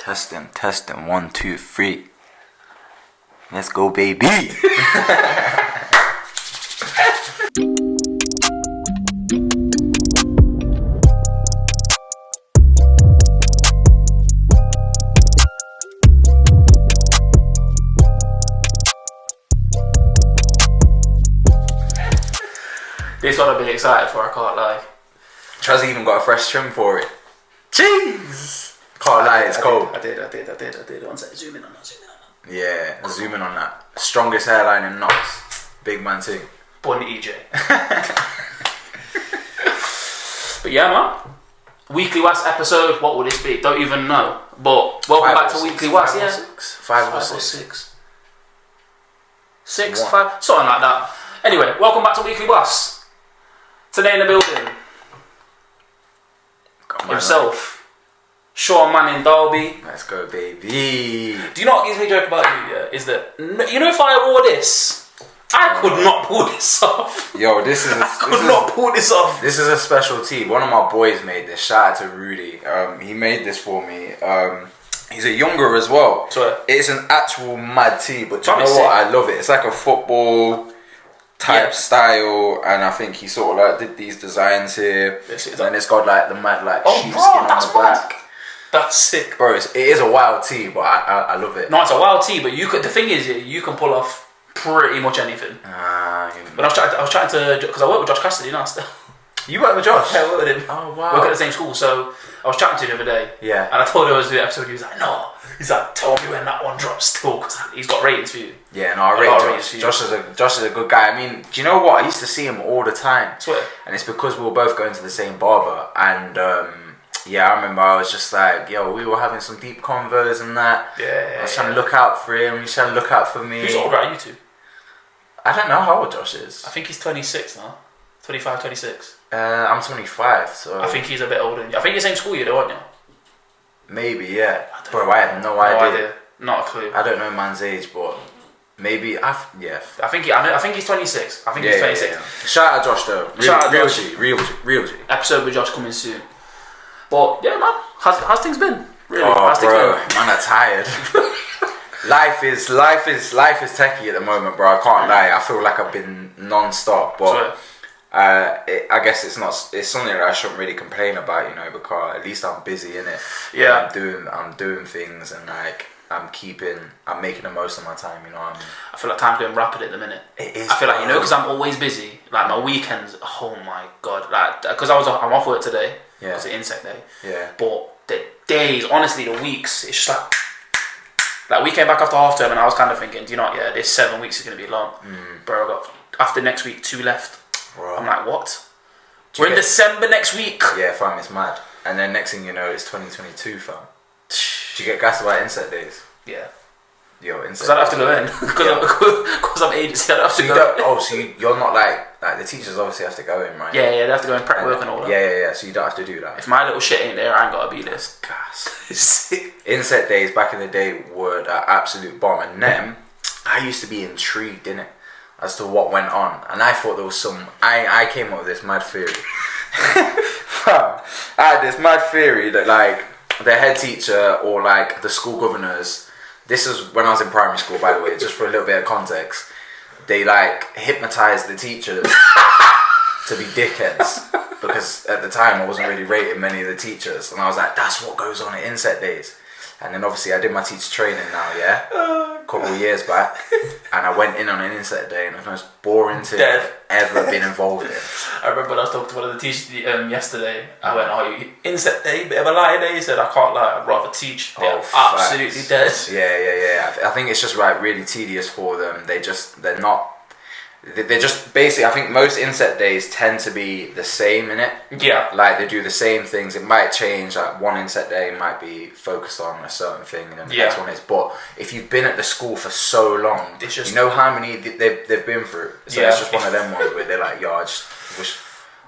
Testing. 1, 2, 3. Let's go, baby. This one I've been excited for, I can't lie. Chaz even got a fresh trim for it. Jeez! Can't lie, it's cold. I did. One second, zoom in on that. Yeah, zoom in on that. Strongest hairline in Knox. Big man too. Born EJ. But yeah, man. Weekly Wass episode, what would this be? Don't even know. But welcome back to Weekly Wass, yeah? 5 or 6. 6, 5, something like that. Anyway, welcome back to Weekly Wass. Today in the building, himself, Shawn man in Derby. Let's go, baby. Do you know what gives me a joke about you? Yeah, is that you know if I wore this, I could not pull this off. Yo, this is pull this off. This is a special tee. One of my boys made this. Shout out to Rudy. He made this for me. He's a younger as well. Sorry. It's an actual mad tee, but you know what? I love it. It's like a football type style, and I think he sort of like did these designs here, and it's got like the mad sheepskin on the back. That's sick, bro. It is a wild tee, but I love it. No, it's a wild tee, but you could. The thing is, you can pull off pretty much anything. But I was trying to because I work with Josh Cassidy now still. You work with Josh? Yeah, I work with him. Oh wow. We work at the same school, so I was chatting to him the other day. Yeah. And I told him I was doing an episode. He was like, "No." He's like, "Tell me when that one drops still, because he's got ratings for you." Yeah, no, I rate Josh. Josh is a good guy. I mean, do you know what? I used to see him all the time. Swear. And it's because we were both going to the same barber. And yeah, I remember I was just like, yo, we were having some deep convos and that. Yeah. I was trying to look out for him. He was trying to look out for me. Who's older at you two? I don't know how old Josh is. I think he's 26 now. 25, 26. I'm 25, so I think he's a bit older than you. I think you're same school year though, aren't you? Maybe, yeah. Bro, I have no idea. Not a clue. I don't know man's age, but maybe I think he's 26. I think he's 26. Yeah. Shout out Josh though. Real G. Episode with Josh coming soon. But yeah, man, how's things been? Really? Oh, how's things been? Man, I'm tired. Life is techie at the moment, bro. I can't lie. I feel like I've been non-stop, but I guess it's something that I shouldn't really complain about, you know, because at least I'm busy in it. Yeah, I'm doing things, and like I'm making the most of my time, you know what I mean? I feel like time's going rapid at the minute. It is. I feel like, you know, because I'm always busy. Like my weekends, oh my god, like because I'm off work today. Yeah, it's an insect day. Yeah, but the days, honestly, the weeks, it's just like we came back after half term, and I was kind of thinking, do you know what? Yeah, this 7 weeks is gonna be long, bro. I got after next week 2 left. Bro. I'm like, what? We're in December next week. Yeah, fam, it's mad. And then next thing you know, it's 2022, fam. Do you get gassed about insect days? Yeah. Yo, insect. Because I don't have to go in. Because I'm agency, I don't have to go in. So you're not like the teachers obviously have to go in, right? Yeah, they have to go in prep work and all that. Yeah. So you don't have to do that. If my little shit ain't there, I ain't gotta be there. Gas. Insect days back in the day were an absolute bomb, and then I used to be intrigued, innit, as to what went on, and I thought there was some. I came up with this mad theory. I had this mad theory that like the head teacher or like the school governors. This is when I was in primary school, by the way, just for a little bit of context. They like hypnotized the teachers to be dickheads, because at the time I wasn't really rating many of the teachers, and I was like, that's what goes on at insect days. And then obviously I did my teacher training now, yeah, a couple of years back, and I went in on an insect day, and it was the most boring thing I've ever been involved in. I remember when I was talking to one of the teachers yesterday. I went, "Oh, insect day, bit of a lie day." He said, "I can't lie. I'd rather teach." They're absolutely dead. Yeah. I think it's just like really tedious for them. They're just basically. I think most insect days tend to be the same, innit? Yeah. Like they do the same things. It might change. Like one insect day might be focused on a certain thing, and then the next one is. But if you've been at the school for so long, you know how many they've been through. So it's just one of them ones where they're like, "Yo, I just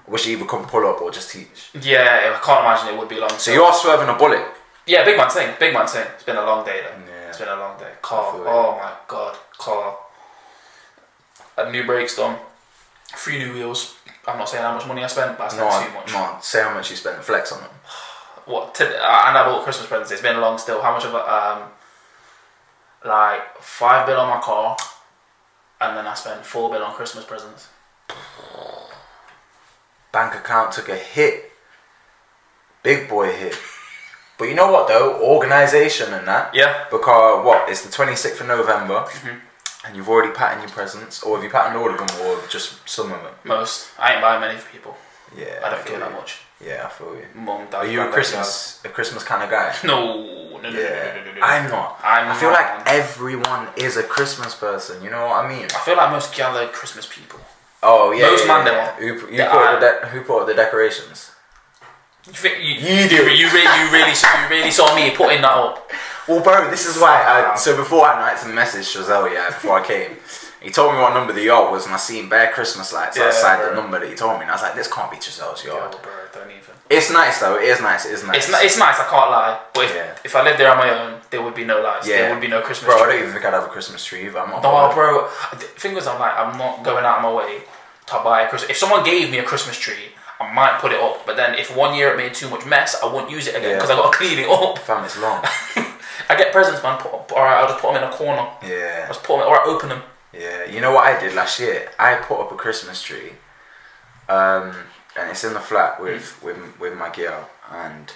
wish you either come pull up or just teach." Yeah, I can't imagine it would be long. So you are swerving a bullet. Yeah, big man thing. It's been a long day though. Yeah. It's been a long day. Car. Oh my god, car. Had new brakes done, 3 new wheels. I'm not saying how much money I spent, but I spent too much. No, say how much you spent. Flex on them. and I bought Christmas presents. It's been long still. How much of it? Like £5 on my car, and then I spent £4 on Christmas presents. Bank account took a hit. Big boy hit. But you know what though? Organisation and that. Yeah. Because it's the 26th of November, and you've already patterned your presents, or have you patterned all of them, or just some of them? Most. I ain't buying many for people. Yeah. I don't care that much. Yeah, I feel you. Mum, Dad, Are you a Christmas kind of guy? No. I'm not. I feel like everyone is a Christmas person. You know what I mean? I feel like most gathered Christmas people. Oh yeah. Most man yeah. Who put up the decorations? You do. You really saw me putting that up. Well, bro, this is why. So before I had to message Chazelle, before I came, he told me what number the yard was, and I seen bare Christmas lights outside the number that he told me, and I was like, this can't be Chazelle's yard. Yo, bro, don't even. It's nice though. It is nice. It's nice. It's nice. I can't lie. But if I lived there on my own, there would be no lights. Yeah. There would be no Christmas tree. tree. I don't even think I'd have a Christmas tree either. I'm not. No, bro. The thing is, I'm not going out of my way to buy a Christmas. If someone gave me a Christmas tree, I might put it up. But then if one year it made too much mess, I won't use it again because I got to clean it up. Fam, it's long. I get presents, man. Alright, I'll just put them in a corner. Yeah. I'll just put them. Or I open them. Yeah. You know what I did last year? I put up a Christmas tree, and it's in the flat with my girl, and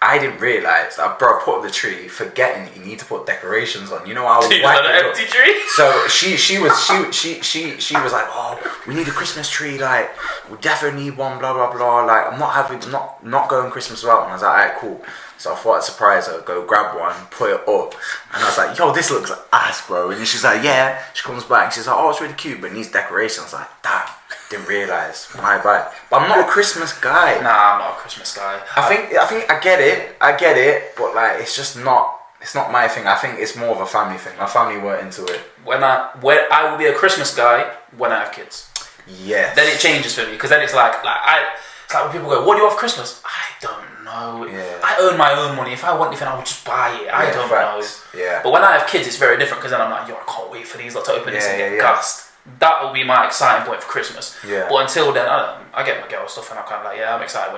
I didn't realise that, bro, I put up the tree forgetting that you need to put decorations on. You know how an empty tree? So she was like, oh, we need a Christmas tree, like we definitely need one, blah blah blah. Like I'm not going Christmas without one. I was like, alright, cool. So I thought I'd surprise her, go grab one, put it up, and I was like, yo, this looks ass, bro. And she's like, yeah. She comes back, she's like, oh, it's really cute, but it needs decorations. I was like, damn, didn't realise. My bad. But I'm not a Christmas guy. Nah, I'm not a Christmas guy. I think I get it, but like it's just not. It's not my thing. I think it's more of a family thing. My family weren't into it. When I will be a Christmas guy when I have kids. Yes. Then it changes for me because then it's like when people go, what do you want for Christmas? I don't know. Yeah. I earn my own money. If I want anything, I will just buy it. I don't know. Yeah. But when I have kids, it's very different because then I'm like, yo, I can't wait for these lot to open this and get gassed. That will be my exciting point for Christmas. Yeah. But until then, I get my girl stuff and I'm kind of like, yeah, I'm excited.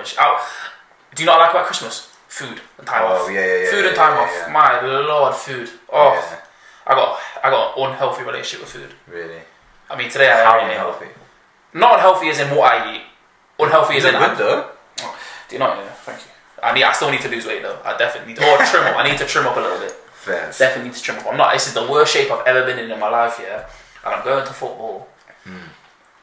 Do you not like about Christmas? Food and time off. Food and time off. Yeah. My lord, food. Oh, yeah. I got an unhealthy relationship with food. Really? I mean, today How unhealthy? Not unhealthy as in what I eat. Unhealthy as in good though. Do you know? Yeah, thank you. I still need to lose weight though. I definitely need to, or trim up. I need to trim up a little bit. Fair. Definitely need to trim up. This is the worst shape I've ever been in my life. Yeah, and I'm going to football.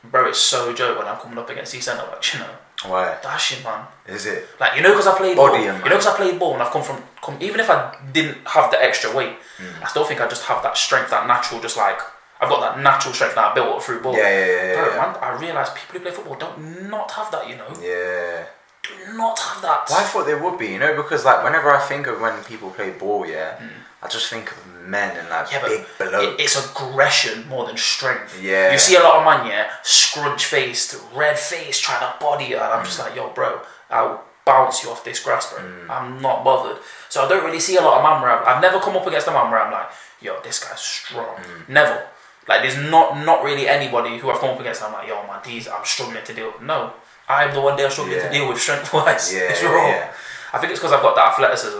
Bro, it's so joke when I'm coming up against these centre backs. You know. Why? That shit, man. Is it? Like, you know, because I played ball. You know, because I played ball and I've come. Even if I didn't have the extra weight, I still think I just have that strength, that natural, just like I've got that natural strength that I built up through ball. Bro, man, I realise people who play football don't not have that. You know. Yeah. Do not have that. Well, I thought they would be, you know, because like whenever I think of when people play ball, I just think of men and like big blokes. It's aggression more than strength. Yeah. You see a lot of man, scrunch faced, red face, trying to body you, and I'm just like, yo, bro, I'll bounce you off this grass, bro. I'm not bothered. So I don't really see a lot of man where I've never come up against a man where I'm like, yo, this guy's strong. Never. Like, there's not really anybody who I've come up against. I'm like, yo, man, I'm struggling to deal with. No. I'm the one they're struggling to deal with strength-wise. Yeah, it's wrong. Yeah. I think it's because I've got that athleticism.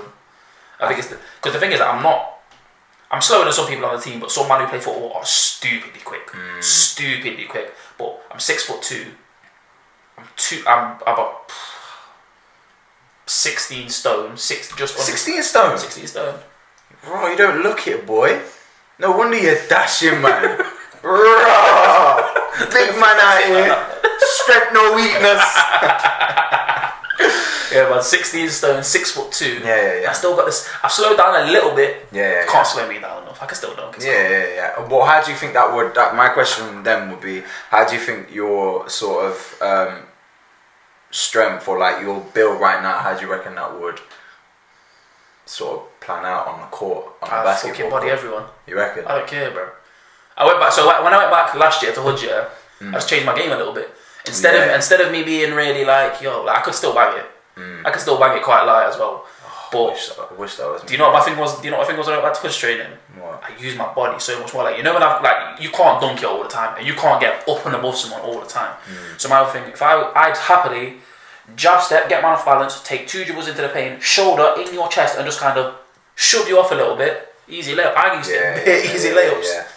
I think it's because the thing is that I'm slower than some people on the team, but some men who play football are stupidly quick. Stupidly quick. But I'm 6'2". I'm about 16 stone. Just under 16 stone? 16 stone. Bro, you don't look it, boy. No wonder you're dashing, man. Raw. Big man out here. Strength, no weakness. Yeah, man, 16 stone, 6'2". Yeah. I still got this. I've slowed down a little bit. Yeah. Can't slow me down enough. I can still dunk. Yeah. Well, how do you think that would? My question then would be, how do you think your sort of strength or like your build right now? How do you reckon that would sort of plan out on the court on the basketball fucking body court? everyone. You reckon? I don't care, bro. I went back. So when I went back last year to Hood, I just changed my game a little bit. Instead of me being really like, yo, like, I could still bang it. I could still bang it quite light as well. But I wish that was. Do you know what my thing was? Do you know what I think was when I went back to push training? What? I use my body so much more. Like, you know, when you can't dunk it all the time, and you can't get up and above someone all the time. So my thing, I'd happily jab step, get man off balance, take 2 dribbles into the paint, shoulder in your chest, and just kind of shove you off a little bit. Easy layup. I used to hit easy layups. Yeah.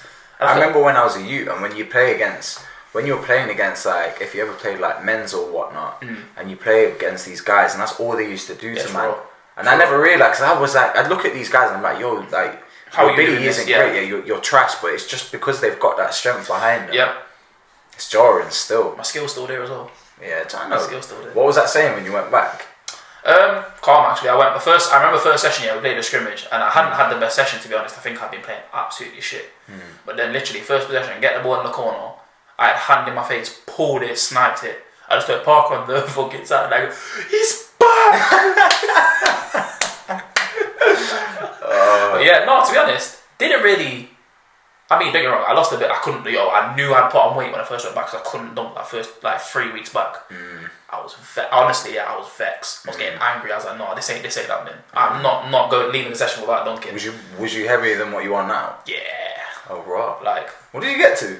I remember when I was a youth, and when you were playing against, like, if you ever played like men's or whatnot, and you play against these guys, and that's all they used to do to man. And I never realised, because I was like, I'd look at these guys and I'm like, yo, like, your ability isn't great, you're trash, but it's just because they've got that strength behind them. Yeah. It's jarring still. My skill's still there as well. Yeah, I know. My skill's still there. What was that saying when you went back? Calm actually. I remember first session, we played a scrimmage, and I hadn't had the best session, to be honest. I think I'd been playing absolutely shit. But then literally, first possession, get the ball in the corner, I had hand in my face, pulled it, sniped it. I just heard Parker on the fucking side, and I go, he's back! But yeah, no, to be honest, didn't really. I mean, don't get me wrong, I lost a bit. I knew I'd put on weight when I first went back because I couldn't dunk that first, 3 weeks back. I was honestly, I was vexed. I was getting angry. I was like, no, this ain't happening. I'm not going leaving the session without dunking. Was you heavier than what you are now? Yeah. Oh, right. Like, what did you get to?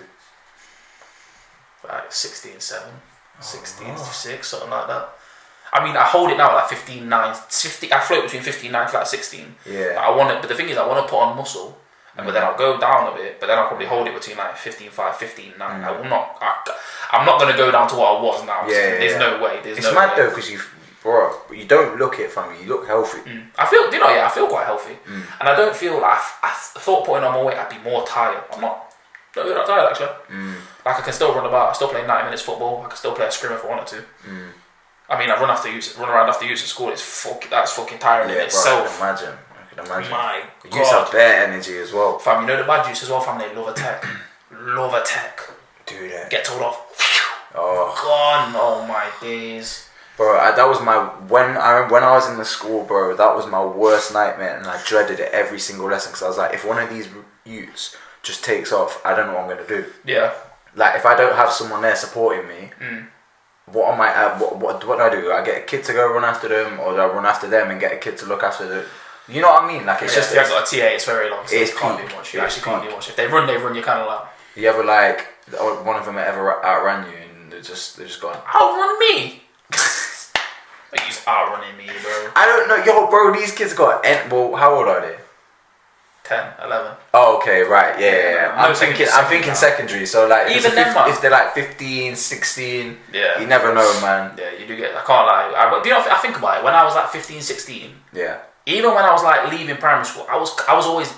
Like 16.7, 16.6, something like that. I mean, I hold it now at like 15.9. I float between 15.9 to like 16. Yeah. But the thing is, I want to put on muscle. But then I'll go down a bit, but then I'll probably hold it between like 15.5, 15.9. I'm not going to go down to what I was now. There's no way. It's mad though, because you don't look it from you. You look healthy. I feel quite healthy. And I don't feel like, I thought putting on more weight I'd be more tired. I'm not tired actually. Like I can still run about, I still play 90 minutes football, I can still play a scrim if I wanted to. I mean, I run around after use at school, that's fucking tiring in itself. I can imagine. My God. You have bare energy as well. Fam, you know the bad juice as well, fam, they love a tech. Love a tech. Do that. Get told off. Oh. Gone. Oh my days. Bro, that was when I was in the school, bro, that was my worst nightmare, and I dreaded it every single lesson, because I was like, if one of these youths just takes off, I don't know what I'm going to do. Yeah. Like, if I don't have someone there supporting me, what do I do? I get a kid to go run after them, or do I run after them and get a kid to look after them? You know what I mean? Like, it's just... If you've got a TA, it's very long, so it's you can't do much. You actually can't do much. If they run, you kind of like... You ever, like, one of them ever outran you, and they're just gone, outrun me? He's outrunning me, bro. I don't know. Yo, bro, these kids got... Well, how old are they? 10, 11. Oh, okay, right, yeah. I'm thinking now. Secondary, so like even if they're like 15, 16, yeah, you never know, man. Yeah, you do get. I can't lie. I think about it. When I was like 15, 16, yeah. Even when I was like leaving primary school, I was always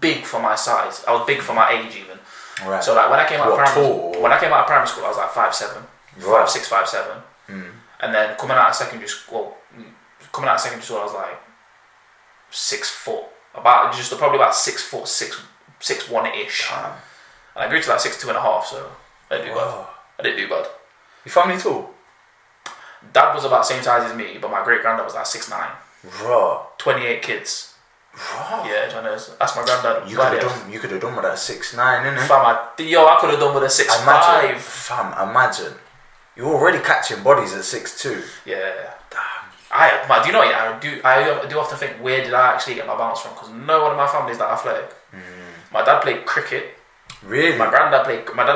big for my size. I was big for my age even. Right. So like when I came out of primary school, I was like 5'7", 5'6", 5'7", and then coming out of secondary school, I was like 6 foot. Probably about 6 foot, 6'1" ish. And I grew to like 6'2.5", so I didn't do bad. Your family tall? Dad was about the same size as me, but my great granddad was like 6'9". Raw. 28 kids. Raw. Yeah, that's my granddad. You could have done with that 6'9", innit? Fam, I could have done with a 6'5". Fam, imagine. You're already catching bodies at 6'2". Yeah. Damn. Do you know what? I do often think, where did I actually get my balance from? Because no one in my family is that athletic. My dad played cricket. Really? My dad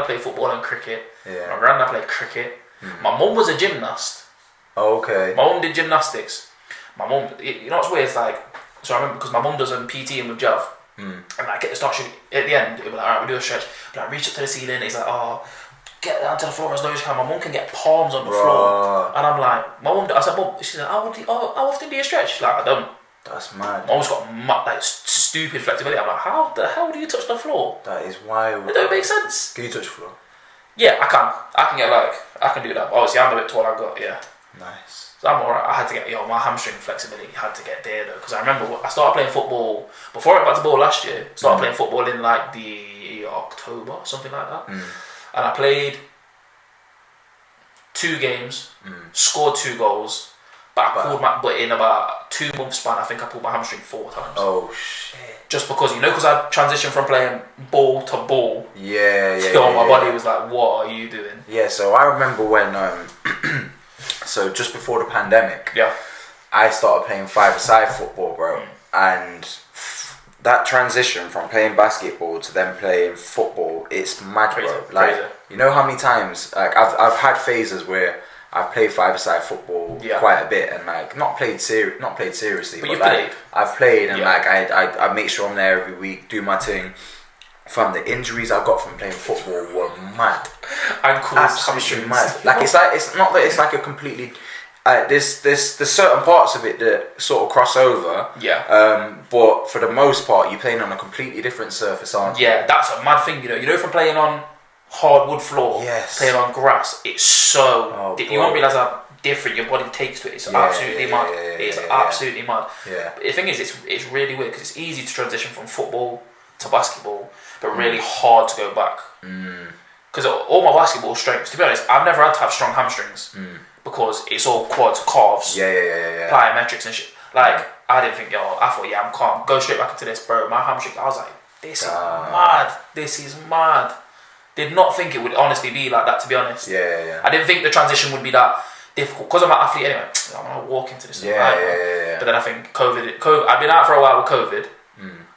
played football and cricket. Yeah. My granddad played cricket. My mum was a gymnast. Oh, okay. My mum did gymnastics. My mum, you know what's weird? It's like, so I remember because my mum does PT and with Jav, and I get to start shooting. At the end, it'll be like, alright, we do a stretch. But I reach up to the ceiling. He's like, oh, get down to the floor as low as you can. My mum can get palms on the floor, and I'm like, I said, mum, she's like, how often do you stretch? She's like, I don't. That's mad. My mum's got like stupid flexibility. I'm like, how the hell do you touch the floor? That is wild. It don't make sense. Can you touch the floor? Yeah, I can. I can do that. But obviously, I'm a bit tall. Nice. So I'm alright. I had to get my hamstring flexibility had to get there though, because I remember I started playing football before I went back to ball last year. Started playing football in like the October, something like that, and I played 2 games, scored 2 goals, but in about 2 months span, I think I pulled my hamstring 4 times. Oh shit! Just because I transitioned from playing ball to ball. Yeah. My body was like, "What are you doing?" Yeah. So I remember when so just before the pandemic, I started playing 5-a-side football, bro, and that transition from playing basketball to then playing football, it's mad, bro. Like, you know how many times, like, I've had phases where I've played five-a-side football quite a bit, and like not played seriously. But you've like, played. I've played, and like I make sure I'm there every week, do my thing. From the injuries I got from playing football were mad. Absolutely mad. Like it's not that it's like a completely. There's certain parts of it that sort of cross over. Yeah. But for the most part, you're playing on a completely different surface, aren't you? Yeah, that's a mad thing. You know, from playing on hardwood floor, playing on grass, it's so. You won't realise how different your body takes to it. It's absolutely mad. It's absolutely mad. Yeah. But the thing is, it's really weird because it's easy to transition from football to basketball, but really hard to go back. Because all my basketball strengths, to be honest, I've never had to have strong hamstrings because it's all quads, calves, plyometrics and shit. Like, I didn't think, I thought, I'm calm. Go straight back into this, bro. My hamstring, I was like, this is mad. This is mad. Did not think it would honestly be like that, to be honest. I didn't think the transition would be that difficult because I'm an athlete anyway. I'm gonna walk into this. But then I think COVID. I've been out for a while with COVID.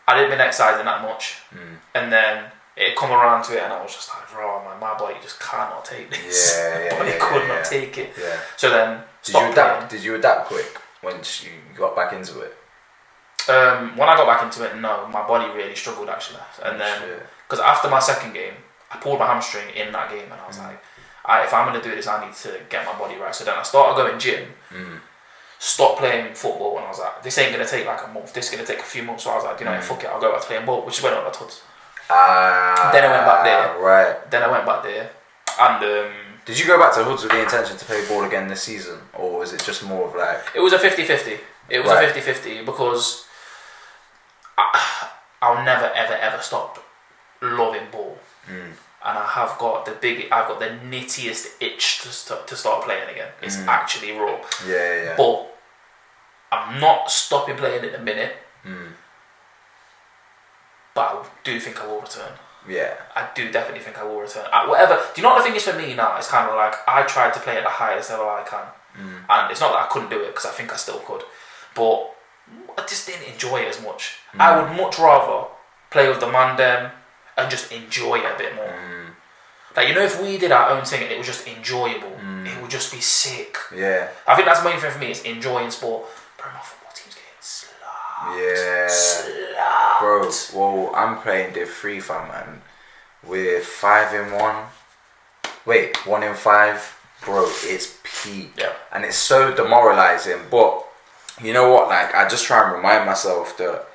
I didn't been exercising that much, and then it come around to it, and I was just like, "Bro, my body just cannot take this. My body could not take it." So then, Did you adapt quick once you got back into it? When I got back into it, no, my body really struggled actually, and then because after my second game, I pulled my hamstring in that game, and I was like, if I'm gonna do this, I need to get my body right. So then I started going gym. Stopped playing football, and I was like, this ain't gonna take like a month, this is gonna take a few months. So I was like, fuck it, I'll go back to playing ball, which is when I went to Hoods. Then I went back there. Right. Then I went back there, and did you go back to Hoods with the intention to play ball again this season, or was it just more of like? It was a 50-50. It was a 50-50 because I'll never ever stop loving ball. And I've got the nittiest itch to start playing again. It's actually raw. But I'm not stopping playing at the minute. But I do think I will return. I do definitely think I will return. Whatever. Do you know what the thing is for me now? It's kind of like I tried to play at the highest level I can, and it's not that I couldn't do it because I think I still could, but I just didn't enjoy it as much. I would much rather play with the man them and just enjoy it a bit more. Like, if we did our own thing and it was just enjoyable, it would just be sick. I think that's the main thing for me, is enjoying sport. Bro, my football team's getting slapped. Bro, well, I'm playing Div 3, fam, man. We're 5-1. Wait, 1-5. Bro, it's peak. And it's so demoralising. But, you know what? Like, I just try and remind myself that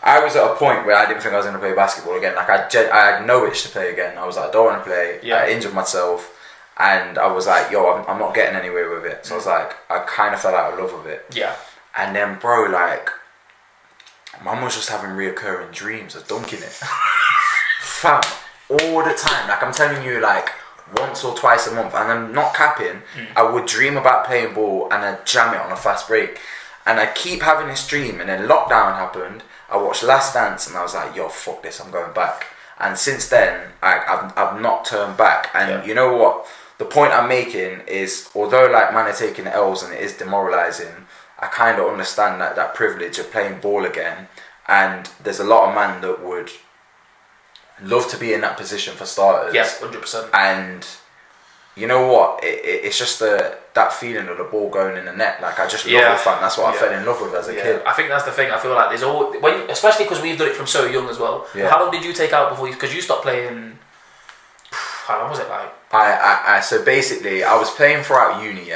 I was at a point where I didn't think I was going to play basketball again. Like, I had no itch to play again. I was like, I don't want to play. I injured myself. And I was like, I'm not getting anywhere with it. So I was like, I kind of fell out of love with it. And then, bro, like, Mum was just having reoccurring dreams of dunking it. Fam, all the time. Like, I'm telling you, like, once or twice a month. And I'm not capping. I would dream about playing ball and I'd jam it on a fast break. And I keep having this dream. And then lockdown happened. I watched Last Dance and I was like, fuck this, I'm going back. And since then, I've not turned back. And you know what? The point I'm making is, although like man are taking L's and it is demoralising, I kind of understand that privilege of playing ball again. And there's a lot of man that would love to be in that position for starters. 100%. And you know what? It's just that feeling of the ball going in the net. Like, I just love it, fam. That's what I fell in love with as a kid. I think that's the thing. I feel like there's especially because we've done it from so young as well. How long did you take out before because you stopped playing? How long was it like? So basically, I was playing throughout uni.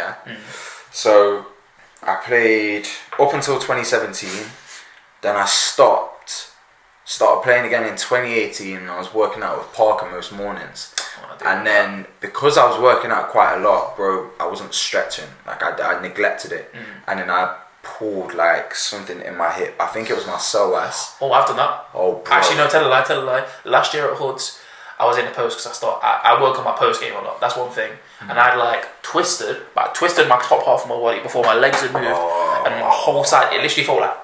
So I played up until 2017. Then I started playing again in 2018. And I was working out with Parker most mornings. And then because I was working out quite a lot, bro, I wasn't stretching. Like, I neglected it. And then I pulled like something in my hip. I think it was my psoas. Oh, I've done that. Oh, bro. Actually, no, tell a lie. Last year at Hoods, I was in the post because I work on my post game a lot. That's one thing. And I twisted my top half of my body before my legs had moved, and my whole side. It literally felt like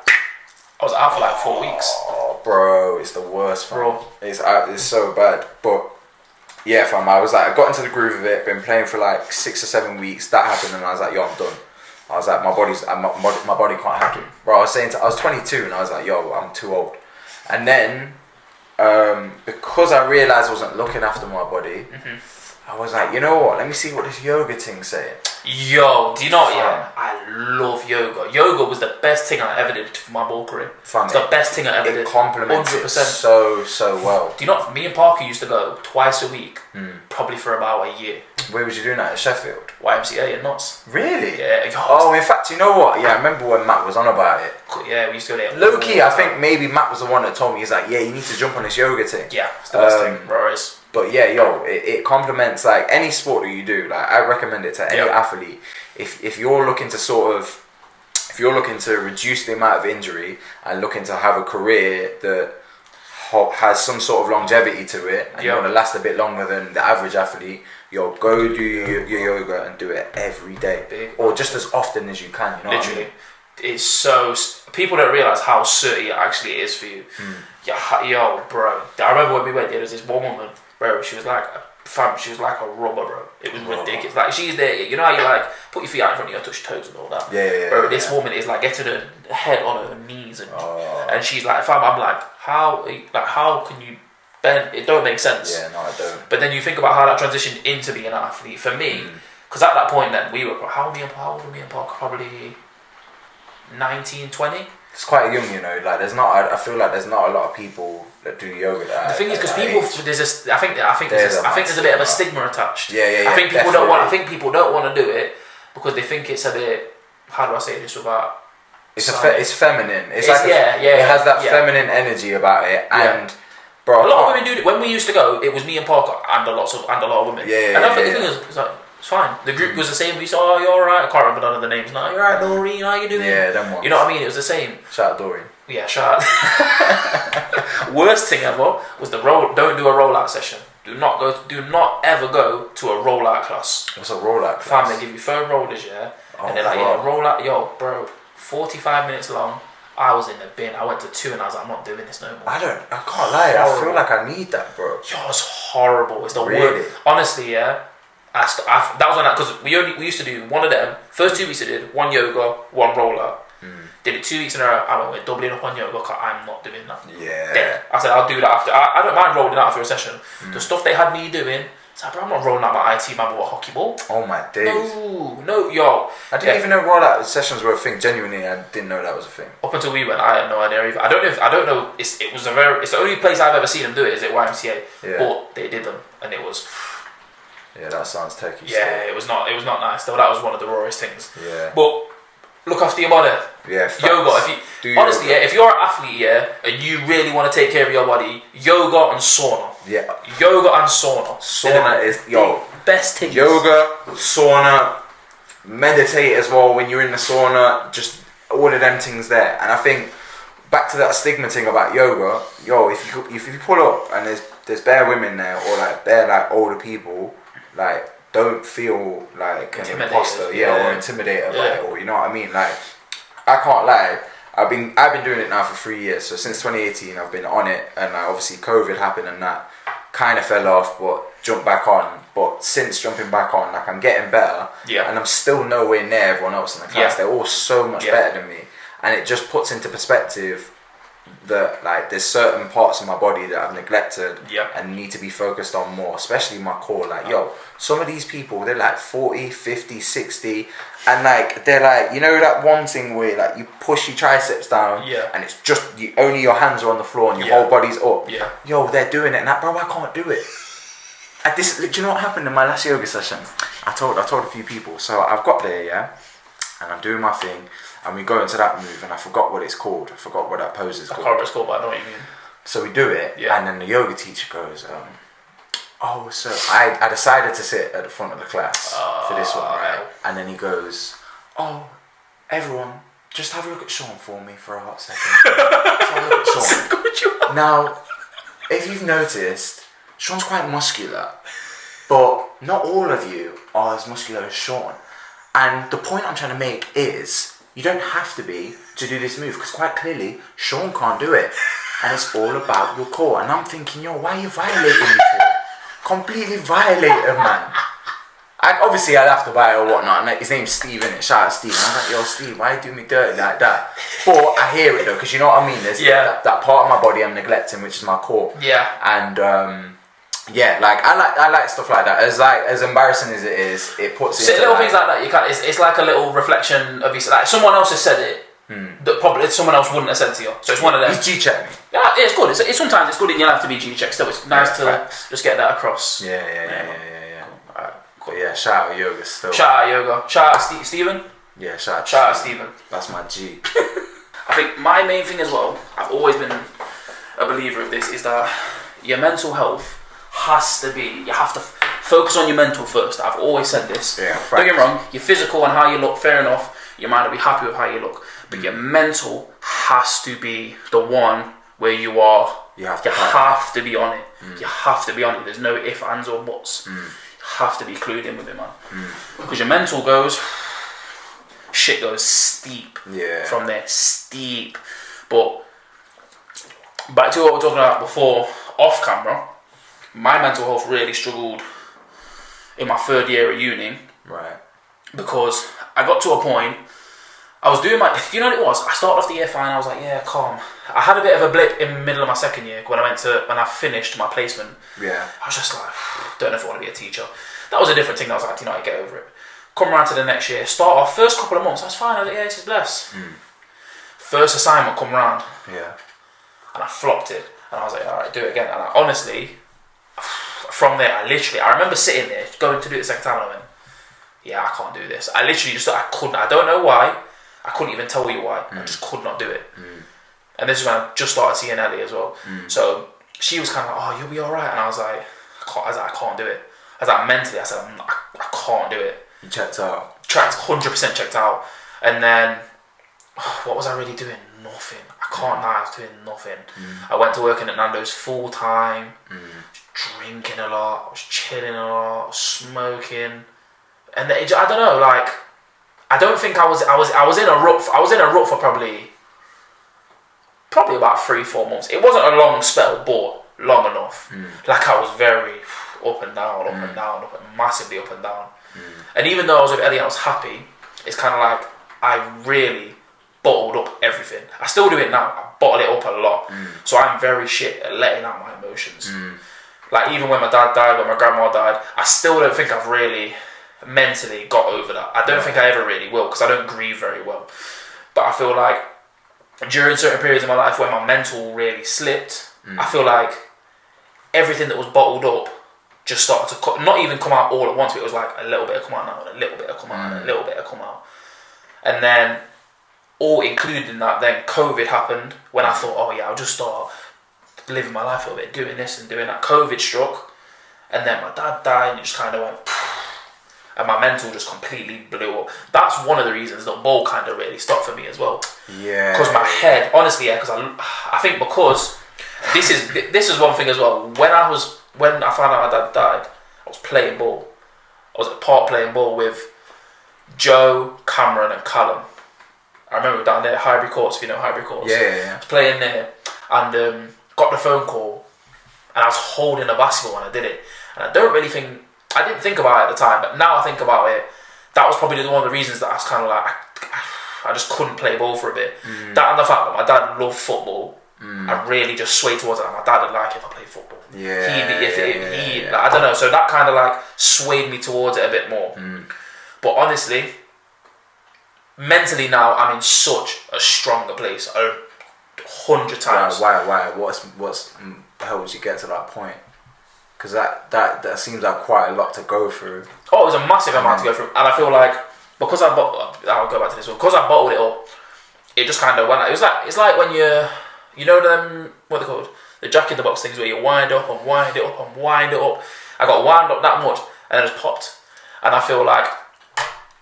I was out for like 4 weeks. Oh, bro, it's the worst, man. Bro. It's so bad, but. Yeah, fam, I got into the groove of it, been playing for like 6 or 7 weeks, that happened and I was like, I'm done. I was like, my body can't hack it. Bro, I was 22 and I was like, I'm too old. And then, because I realised I wasn't looking after my body, I was like, you know what, let me see what this yoga thing's saying. Yo, do you know what? Yeah, I love yoga. Yoga was the best thing I ever did for my ball career. It's the best thing I ever did. It complements 100%. it so well. Do you know? Me and Parker used to go twice a week, probably for about a year. Where was you doing that? At Sheffield? YMCA and Knots. Really? Yeah. Oh, in fact, you know what? Yeah, I remember when Matt was on about it. Yeah, we used to go there. Low key, I think maybe Matt was the one that told me. He's like, yeah, you need to jump on this yoga thing. Yeah, it's the best thing. Right. But yeah, yo, it complements like any sport that you do. Like I recommend it to any athlete. If you're looking to if you're looking to reduce the amount of injury and looking to have a career that has some sort of longevity to it, and you want to last a bit longer than the average athlete, yo, go do your yoga and do it every day, or just as often as you can. You know Literally. what I mean? It's so people don't realize how sooty it actually is for you. Yo, bro. I remember when we went there was this one woman, bro. She was like she was like a rubber, bro. It was ridiculous. Like she's there, you know how you like put your feet out in front of you, touch your toes and all that. Bro, this woman is like getting her head on her knees and she's like, I'm like, how can you bend? It don't make sense. Yeah, no, I don't. But then you think about how that transitioned into being an athlete. For me, because at that point then we were how old were me and Parker? Probably 19, 20. It's quite young, you know. Like I feel like there's not a lot of people that do yoga. The thing is, because people, I think there's a bit of a stigma attached. Yeah. I think people don't want. I think people don't want to do it because they think it's a bit. How do I say this without? It's feminine. It has that feminine energy about it, and bro, a lot of women do it. When we used to go, it was me and Parker and a lot of women. And I think the thing is, it's like. It's fine. The group was the same. We said, "Oh, you're alright." I can't remember none of the names now. You're alright, Doreen. How you doing? Yeah, them ones. You know what I mean? It was the same. Shout out Doreen. Yeah, shout out. Worst thing ever was the roll. Don't do a rollout session. Do not ever go to a rollout class. What's a rollout class? Fam, they give you foam rollers, and they're like, rollout. Yo, bro, 45 minutes long. I was in the bin. I went to 2 and I was like, I'm not doing this no more. I can't lie. I feel like I need that, bro. Yo, it's horrible. It's the worst. Honestly, that was on that because we used to do one of them. First 2 weeks I did one yoga, one roller. Did it 2 weeks in a row. I went doubling up on yoga because I'm not doing that. Yeah. Then I said I'll do that after. I don't mind rolling out after a session. The stuff they had me doing. It's like, bro, I'm not rolling out my IT man with a hockey ball. Oh my days. No, yo. I didn't even know rollout sessions were a thing. Genuinely, I didn't know that was a thing. Up until we went, I had no idea either. I don't know. It's the only place I've ever seen them do it is at YMCA. Yeah. But they did them, and it was. Yeah, that sounds techie. Yeah, it was not nice though. That was one of the rawest things. Yeah. But look after your body. Yeah. Facts. Yoga. If you're an athlete, and you really want to take care of your body, yoga and sauna. Yeah. Yoga and sauna. Sauna is best thing. Yoga, sauna, meditate as well when you're in the sauna. Just all of them things there. And I think back to that stigma thing about yoga. If you pull up and there's bare women there or like bare like older people. Like, don't feel like an imposter, or intimidated by it, or you know what I mean. Like, I can't lie. I've been doing it now for 3 years. So since 2018, I've been on it, and obviously COVID happened, and that kind of fell off, but jumped back on. But since jumping back on, like I'm getting better, and I'm still nowhere near everyone else in the class. They're all so much better than me, and it just puts into perspective that like there's certain parts of my body that I've neglected and need to be focused on more, especially my core. Like some of these people, they're like 40, 50, 60 and like they're like, you know that one thing where like you push your triceps down and it's just only your hands are on the floor and your whole body's up. They're doing it and that, bro, I can't do it. Do you know what happened in my last yoga session? I told a few people. So I've got there, and I'm doing my thing. And we go into that move, and I forgot what it's called. I forgot what that pose is called. I can't remember what it's called, but I know what you mean. So we do it, and then the yoga teacher goes, so I decided to sit at the front of the class for this one, right? And then he goes, everyone, just have a look at Shawn for me for a hot second. Just have a look at Shawn. Now, if you've noticed, Shawn's quite muscular, but not all of you are as muscular as Shawn. And the point I'm trying to make is, you don't have to be to do this move because quite clearly Shawn can't do it, and it's all about your core. And I'm thinking, why are you violating me for? Completely violated, man. Obviously I'd have to buy it or whatnot. And his name's Steve, innit? Shout out Steve. And I'm like, yo, Steve, why you do me dirty like that? But I hear it though, because you know what I mean. There's that part of my body I'm neglecting, which is my core. Yeah. And Yeah, like I like stuff like that. As embarrassing as it is, it puts it. So into little like, things like that. You can't. It's like a little reflection of you. Like someone else has said it. That probably someone else wouldn't have said to you. So it's one of them. He's G-check me. Yeah, it's good. It's sometimes it's good in your life to be G-checked. Still, it's nice to just get that across. Yeah. Cool. Alright, cool. But yeah, shout out Yoga still. Shout out Yoga. Shout out Stephen. Yeah, shout out Stephen. That's my G. I think my main thing as well, I've always been a believer of this, is that your mental health has to be, you have to focus on your mental first. I've always said this. Yeah, don't get me wrong, your physical and how you look, fair enough. You might not be happy with how you look, but your mental has to be the one where you are. You have to be on it. You have to be on it. There's no ifs, ands, or buts. You have to be clued in with it, man. Because your mental goes, shit goes steep. Yeah. From there, steep. But back to what we were talking about before, off camera, my mental health really struggled in my third year at uni. Right. Because I got to a point, I was doing you know what it was? I started off the year fine, I was like, yeah, calm. I had a bit of a blip in the middle of my second year when I finished my placement. Yeah. I was just like, don't know if I want to be a teacher. That was a different thing. I was like, I get over it. Come around to the next year, start off, first couple of months, I was fine. I was like, yeah, this is blessed. First assignment come round. Yeah. And I flopped it. And I was like, alright, do it again. And honestly, from there, I remember sitting there, going to do it the second time, and I went, yeah, I can't do this. I literally just thought I couldn't. I don't know why. I couldn't even tell you why. I just could not do it. And this is when I just started seeing Ellie as well. So she was kind of like, oh, you'll be alright. And I was like, I can't do it. I was like, mentally, I said, I can't do it. You checked out? 100% checked out. And then, what was I really doing? Nothing. I can't lie, I was doing nothing. I went to working at Nando's full time, drinking a lot, I was chilling a lot, smoking. And I don't know, like, I don't think I was in a rut for probably about 3-4 months. It wasn't a long spell, but long enough. Like I was very up and down, massively up and down. And even though I was with Ellie and I was happy, it's kind of like I really bottled up everything. I still do it now. I bottle it up a lot. So I'm very shit at letting out my emotions. Like even when my dad died, when my grandma died, I still don't think I've really mentally got over that. I don't think I ever really will, because I don't grieve very well. But I feel like during certain periods of my life when my mental really slipped, I feel like everything that was bottled up just started to not even come out all at once, but it was like a little bit of come out now, and a little bit of come out, and a little bit of come out. And then all included in that, then COVID happened, when I thought, oh yeah, I'll just start living my life a little bit, doing this and doing that. COVID struck, and then my dad died, and it just kind of went, and my mental just completely blew up. That's one of the reasons that bowl kind of really stopped for me as well. Yeah. Because my head, honestly, yeah, because I think because this is one thing as well. When I found out my dad died, I was playing ball. I was at the park playing ball with Joe, Cameron, and Callum. I remember down there at Highbury Courts, if you know Highbury Courts. Yeah. I was playing there and got the phone call, and I was holding a basketball when I did it. And I didn't think about it at the time, but now I think about it, that was probably one of the reasons that I was kind of like, I just couldn't play ball for a bit. That and the fact that my dad loved football, I really just swayed towards it. Like, my dad would like if I played football. Yeah. Like, I don't know, so that kind of like swayed me towards it a bit more. But honestly, mentally now, I'm in such a stronger place, 100 times. Why? What's helped you get to that point? Because that seems like quite a lot to go through. Oh, it was a massive amount to go through, and I feel like because I'll go back to this one. Because I bottled it up, it just kind of went. It's like when you know them, what are they called? The Jack in the Box things where you wind up and wind it up and wind it up. I got wound up that much and then it just popped. And I feel like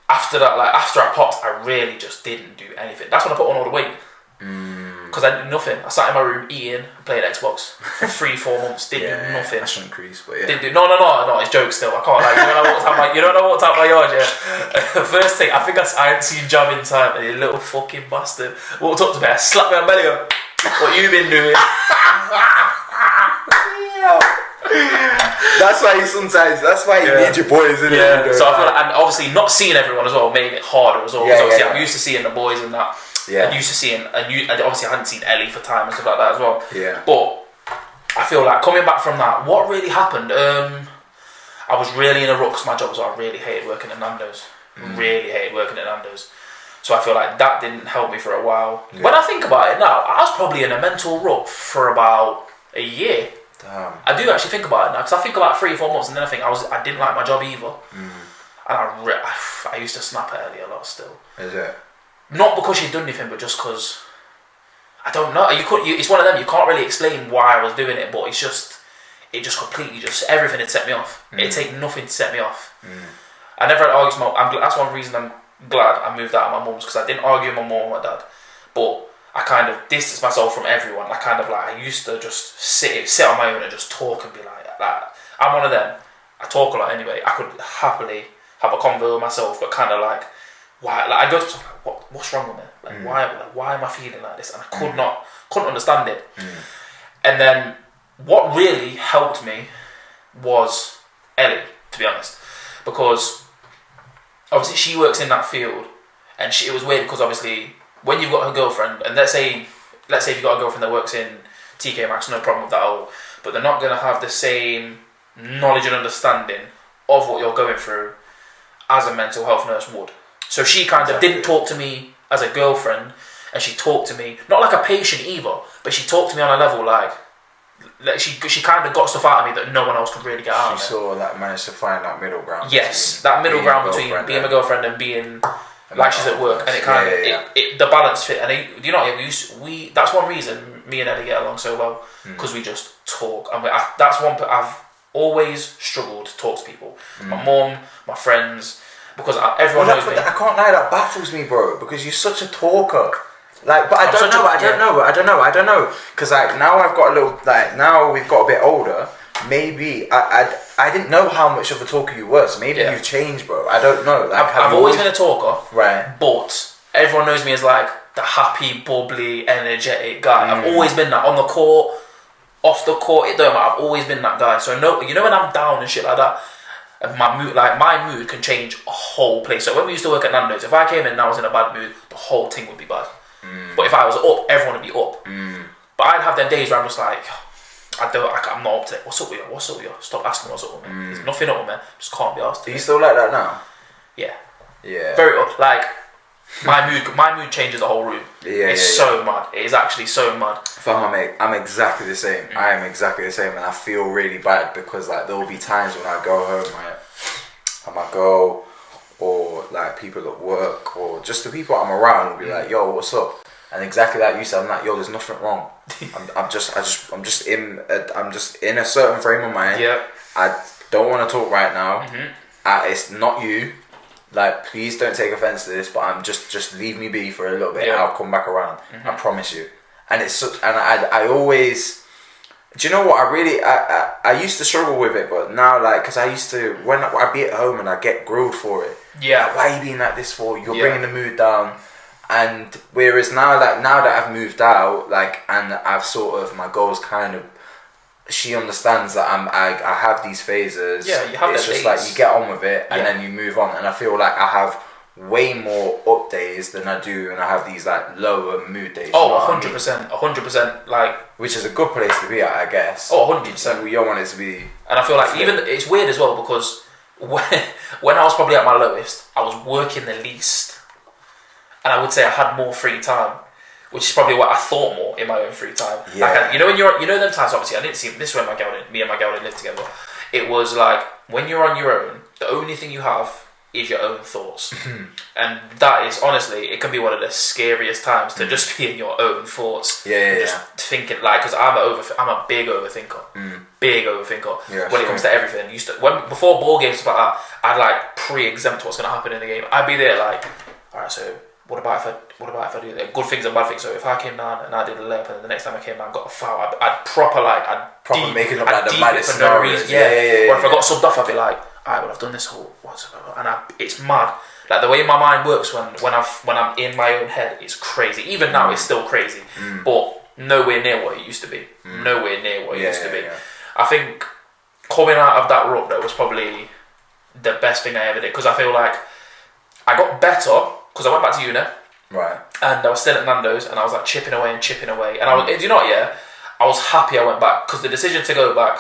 after that, like after I popped, I really just didn't do anything. That's when I put on all the weight. Because I did nothing. I sat in my room eating, playing Xbox for 3-4 months. Didn't do nothing. That's increase, but yeah. Didn't do. No. It's joke still. I can't. Like, you know when I walked out my yard, yeah. The first thing I think I hadn't seen Jam in time, and a little fucking bastard walked up to me, I slapped me on the belly, and what you been doing? That's why you need your boys in it. So I feel like, and obviously not seeing everyone as well made it harder as well. Because obviously I'm used to seeing the boys and that. Yeah. And used to seeing, and obviously I hadn't seen Ellie for time and stuff like that as well. Yeah. But I feel like coming back from that, what really happened? I was really in a rut because my job was I really hated working at Nando's. Really hated working at Nando's. So I feel like that didn't help me for a while. Yeah. When I think about it now, I was probably in a mental rut for about a year. Damn. I do actually think about it now because I think about 3 or 4 months and then I think I didn't like my job either. And I used to snap early a lot still. Is it? Not because you'd done anything, but just because I don't know. It's one of them. You can't really explain why I was doing it, but it just completely everything had set me off. It'd take nothing to set me off. I never had arguments with my. That's one reason I'm glad I moved out of my mum's because I didn't argue with my mum or my dad, but I kind of distanced myself from everyone. I used to just sit on my own and just talk and be like that. I'm one of them. I talk a lot anyway. I could happily have a convo with myself, but kind of like, why? Like I go to myself, like, what's wrong with me? Like why am I feeling like this? And I couldn't understand it. And then what really helped me was Ellie, to be honest, because obviously she works in that field, and it was weird because obviously when you've got a girlfriend, and let's say if you've got a girlfriend that works in TK Maxx, no problem with that at all, but they're not going to have the same knowledge and understanding of what you're going through as a mental health nurse would. So she kind of didn't talk to me as a girlfriend, and she talked to me not like a patient either, but she talked to me on a level like she kind of got stuff out of me that no one else could really get out of me. She sort of managed to find that middle ground. Yes, that middle ground between being a girlfriend and being like she's at work, and it kind of the balance fit. And we that's one reason me and Ellie get along so well, because we just talk, and that's one I've always struggled to talk to people. My mum, my friends, because everyone knows me. I can't lie, that baffles me, bro, because you're such a talker. Like, but I don't know, because like now I've got a little, like now we've got a bit older. Maybe I didn't know how much of a talker you were. So maybe you've changed, bro. I don't know. Like, I've always been a talker, right? But everyone knows me as like the happy, bubbly, energetic guy. I've always been that on the court, off the court. It don't matter. I've always been that guy. So no, when I'm down and shit like that, my mood can change a whole place. So when we used to work at Nando's, if I came in and I was in a bad mood, the whole thing would be bad. But if I was up, everyone would be up. But I'd have them days where I'm just like, I'm not up to it. What's up with you? What's up with you? Stop asking what's up with me. There's nothing up with me. Just can't be asked. Are you still like that now? Yeah. Yeah. Very up. Like my mood changes the whole room. It's so mad. It is actually so mad. I'm exactly the same. I am exactly the same, and I feel really bad because like there will be times when I go home, right, and my girl or like people at work or just the people I'm around will be like, "Yo, what's up?" And exactly like you said, I'm like, "Yo, there's nothing wrong." I'm just in a certain frame of mind. Yeah. I don't want to talk right now. It's not you. Like, please don't take offense to this, but I'm just leave me be for a little bit. And I'll come back around. I promise you. And it's such, and I always. Do you know what? I used to struggle with it, but now, like, because I used to, when I'd be at home and I get grilled for it. Yeah. Like, why are you being like this for? You're bringing the mood down. And whereas now that I've moved out, like, and I've sort of, my girl's kind of, she understands that I have these phases. Yeah, you have It's just like you get on with it and then you move on. And I feel like I have way more up days than I do, and I have these like lower mood days. Oh, 100%, like, which is a good place to be at, I guess. Oh, 100%. We don't want it to be. And I feel like even it's weird as well because when I was probably at my lowest, I was working the least, and I would say I had more free time, which is probably what I thought more in my own free time. Yeah. Like, when them times, obviously I didn't see this when me and my girl didn't live together. It was like when you're on your own, the only thing you have is your own thoughts. And that is, honestly, it can be one of the scariest times to just be in your own thoughts. Just thinking, like, because I'm a big overthinker. Big overthinker. When it comes to everything. Before ball games, stuff like that, I'd like pre-exempt what's going to happen in the game. I'd be there like, alright, so what about if I do that? Good things and bad things. So if I came down and I did a layup, and the next time I came down, got a foul, I'd proper make it up like the maddest for no reason. Or if I got subbed off, I'd be like, alright, well, I've done this whole and it's mad. Like the way my mind works when I'm in my own head, it's crazy. Even now, it's still crazy, but nowhere near what it used to be. Nowhere near what it used to be. I think coming out of that rut though was probably the best thing I ever did, because I feel like I got better because I went back to uni, right? And I was still at Nando's, and I was like chipping away, and I was, do you know what? Yeah, I was happy I went back because the decision to go back,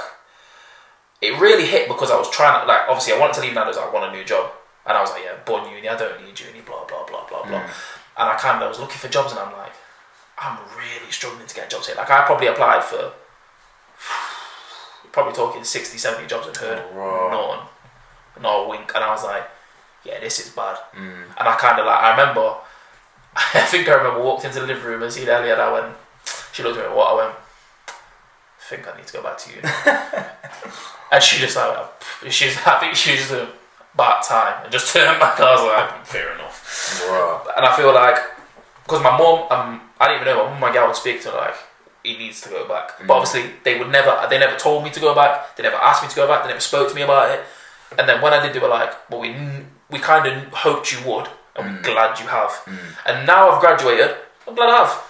it really hit because I was trying to, like, obviously I wanted to leave Nando's, I want a new job. And I was like, yeah, born uni, I don't need uni, blah, blah, blah, blah, blah. And I was looking for jobs and I'm like, I'm really struggling to get jobs here. Like, I probably applied for, probably talking 60, 70 jobs and heard none, not a wink. And I was like, yeah, this is bad. And I kind of like, I remember walked into the living room and seen Elliot, I went, she looked at me, what? I went, I think I need to go back to uni. And she just like, I think she was just about time and just turned back. I was like, fair enough. Wow. And I feel like, because my mum, I didn't even know, my mum, my gal would speak to her like, he needs to go back. But obviously, they never told me to go back. They never asked me to go back. They never spoke to me about it. And then when I did, they were like, well, we kind of hoped you would, and we're glad you have. And now I've graduated, I'm glad I have.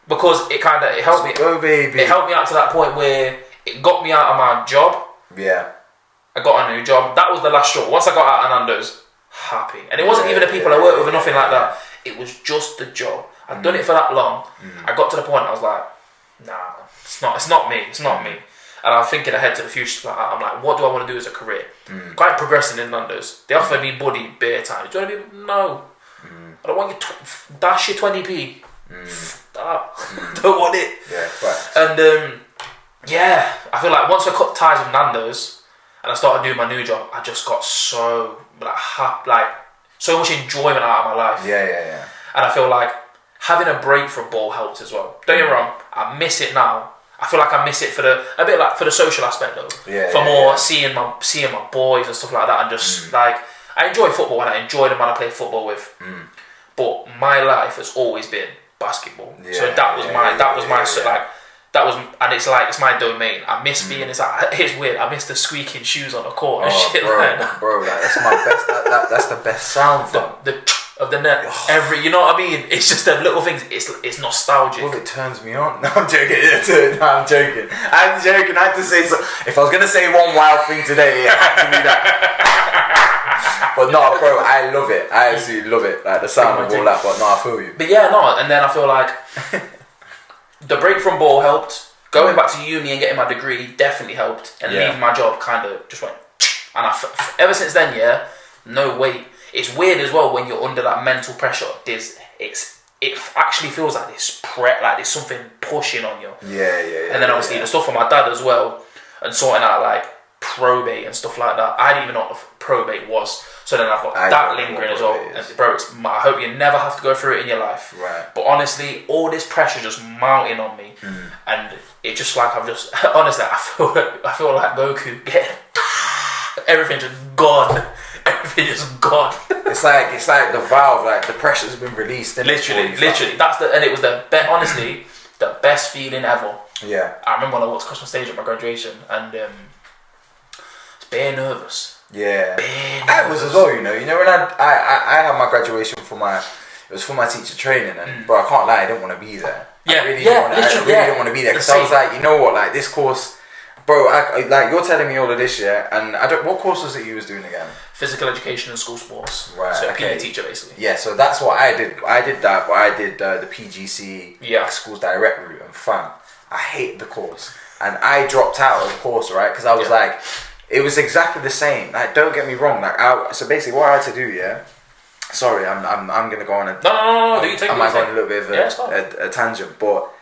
Because it helped me. Oh, baby. It helped me out to that point where it got me out of my job. Yeah. I got a new job. That was the last straw. Once I got out of Nando's, happy. And it wasn't even the people I worked with or nothing like that. It was just the job. I'd done it for that long. I got to the point I was like, nah, it's not me. And I'm thinking ahead to the future. I'm like, what do I want to do as a career? Quite progressing in Nando's. They offered me buddy beer time. Do you want to be? No. I don't want you to dash your 20p. Don't want it. Yeah, facts. And I feel like once I cut ties with Nando's and I started doing my new job, I just got so so much enjoyment out of my life. Yeah. And I feel like having a break from ball helped as well. Don't get me wrong, I miss it now. I feel like I miss it for the social aspect though. Seeing my boys and stuff like that, and just like I enjoy football and I enjoy the man I play football with. But my life has always been basketball. So it's my domain. I miss being it's weird. I miss the squeaking shoes on the court and shit like that. Bro, like, that's my best. That's the best sound. Of the net, you know what I mean? It's just them little things. It's nostalgic. Well, it turns me on. No, I'm joking. I'm joking. I had to say so. If I was gonna say one wild thing today, it had to be that. But no, bro, I love it. I absolutely love it. Like the sound of all that. But no, I feel you. But yeah, no. And then I feel like the break from ball helped. Going back to uni and getting my degree definitely helped. And leaving my job kind of just went. And ever since then, no weight. It's weird as well when you're under that mental pressure. It actually feels like there's something pushing on you. Yeah. And then obviously the stuff for my dad as well, and sorting out like probate and stuff like that. I didn't even know what probate was. So then I've got that lingering as well. And bro, I hope you never have to go through it in your life. Right. But honestly, all this pressure just mounting on me, and it's just like honestly, I feel like Goku getting everything just gone. Everything is gone. It's like the valve, like the pressure's been released. Literally. And it was honestly the best feeling ever. Yeah. I remember when I walked across my stage at my graduation, and it's bare nervous. Yeah. I was as well. You know when I had my graduation it was for my teacher training, and bro, I can't lie, I didn't want to be there. I really didn't want to be there because I was like, you know what, like this course. Bro, like you're telling me all of this, and what course was it you was doing again? Physical education and school sports. Right. So PE teacher basically. Yeah, so that's what I did. I did that, but I did the PGC schools direct route, and fam, I hate the course, and I dropped out of the course, right? Because I was like, it was exactly the same. Like, don't get me wrong. Like, so basically, what I had to do, Sorry, I'm gonna go on a. No. Do you take? I might go on a little bit of a tangent, but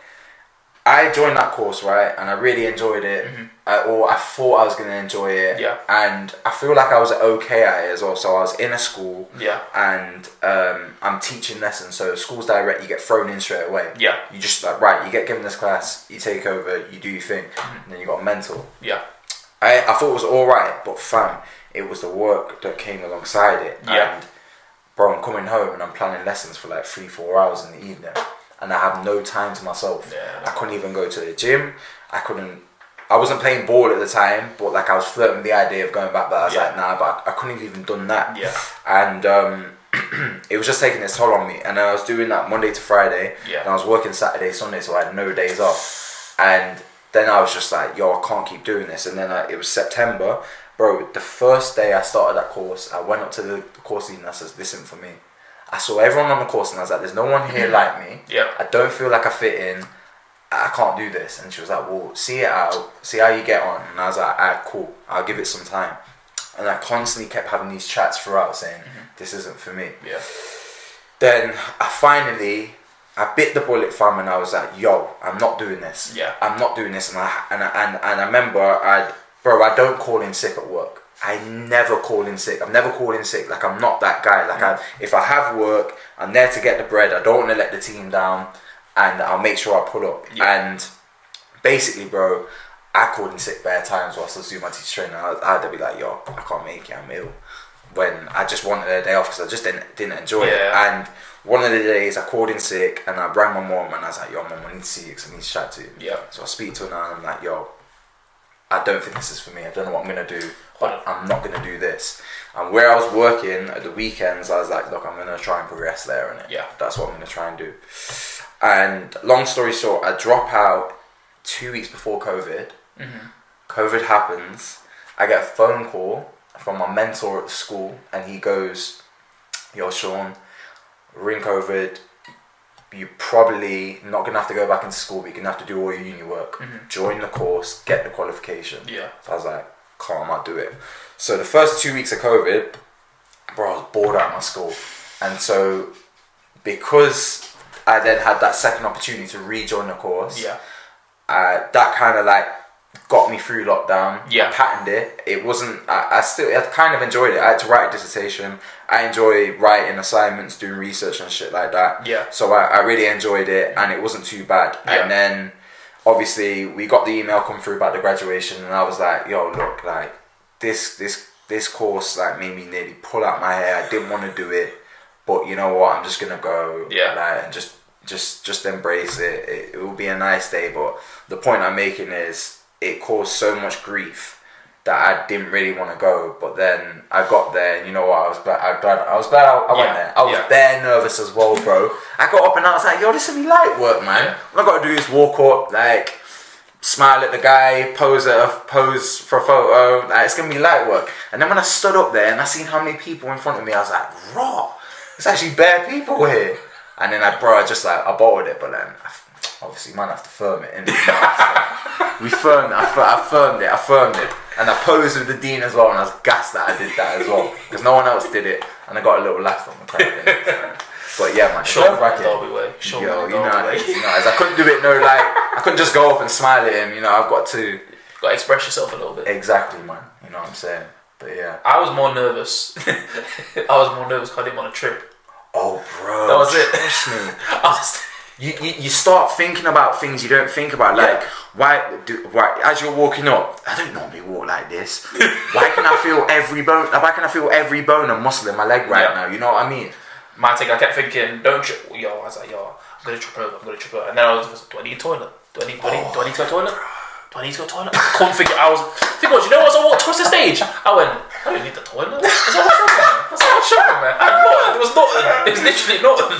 I joined that course, right, and I really enjoyed it. Or I thought I was going to enjoy it. Yeah. And I feel like I was okay at it as well. So I was in a school. Yeah. And I'm teaching lessons. So school's direct, you get thrown in straight away. Yeah. You just you get given this class, you take over, you do your thing, and then you got mental. Yeah. I thought it was alright, but fam, it was the work that came alongside it. Yeah. And bro, I'm coming home and I'm planning lessons for like 3-4 hours in the evening. And I have no time to myself. Yeah. I couldn't even go to the gym. I wasn't playing ball at the time, but like I was flirting with the idea of going back. But I was like, nah. But I couldn't have even done that. Yeah. And it was just taking its toll on me. And I was doing that Monday to Friday. Yeah. And I was working Saturday, Sunday, so I had no days off. And then I was just like, yo, I can't keep doing this. And then it was September, bro. The first day I started that course, I went up to the course leader and I said, listen, for me, I saw everyone on the course and I was like, there's no one here like me. Yeah. I don't feel like I fit in. I can't do this. And she was like, well, see it out, see how you get on. And I was like, alright, cool, I'll give it some time. And I constantly kept having these chats throughout saying, this isn't for me. Yeah. Then I bit the bullet, fam, and I was like, yo, I'm not doing this. Yeah. I'm not doing this. And I remember, I don't call in sick at work. I never call in sick. I've never called in sick. Like, I'm not that guy. Like, if I have work, I'm there to get the bread. I don't want to let the team down, and I'll make sure I pull up. Yeah. And basically, bro, I called in sick bare times whilst I was doing my teacher training. I had to be like, yo, I can't make it, I'm ill. When I just wanted a day off because I just didn't enjoy it. And one of the days I called in sick and I rang my mom and I was like, yo, mom, I need to see you because I need to chat to you. Yeah. So I speak to her now and I'm like, yo, I don't think this is for me. I don't know what I'm going to do, but I'm not going to do this. And where I was working at the weekends, I was like, look, I'm going to try and progress there. And that's what I'm going to try and do. And long story short, I drop out 2 weeks before COVID. COVID happens. I get a phone call from my mentor at the school, and he goes, yo, Shawn, we're in COVID, you're probably not going to have to go back into school, but you're going to have to do all your uni work. Join the course, get the qualification. Yeah. So I was like, calm, I'll do it. So the first 2 weeks of COVID, bro, I was bored out of my school. And so because I then had that second opportunity to rejoin the course, that kind of like got me through lockdown. I patterned it. It wasn't, I kind of enjoyed it. I had to write a dissertation. I enjoy writing assignments, doing research and shit like that. So I really enjoyed it, and it wasn't too bad. And then obviously we got the email come through about the graduation, and I was like, yo, look, like this course like made me nearly pull out my hair. I didn't want to do it, but you know what, I'm just gonna go like, and just embrace it. It will be a nice day. But the point I'm making is, it caused so much grief that I didn't really want to go. But then I got there, and you know what? I was glad I went there. I was bare nervous as well, bro. I got up and I was like, yo, this is me light work, man. All I got to do is walk up, like, smile at the guy, pose for a photo. Like, it's gonna be light work. And then when I stood up there and I seen how many people in front of me, I was like, raw. There's actually bare people here. And then I bottled it, but then obviously man, I have to firm it. We firmed it. I firmed it, and I posed with the dean as well, and I was gassed that I did that as well because no one else did it, and I got a little laugh on the crowd. But yeah, man, Shawn went the Derby way. Shawn went the Derby way. I couldn't do it. No, like I couldn't just go up and smile at him. You know, I've got to express yourself a little bit. Exactly, man. You know what I'm saying? But yeah, I was more nervous. Because I didn't want to trip. Oh, bro, that was it. Trust me. You start thinking about things you don't think about, like why as you're walking up, I don't normally walk like this. Why can I feel every bone? Why can I feel every bone and muscle in my leg right now? You know what I mean? My thing, I kept thinking, don't trip. I was like, I'm gonna trip over. And then I was just, do I need a toilet? Do I need to go to the toilet? Do I need to go to the toilet? I couldn't figure. I was thinking, you know what? So I walked across the stage. I went, I don't need the toilet. What's wrong, man? There was nothing. It was literally nothing.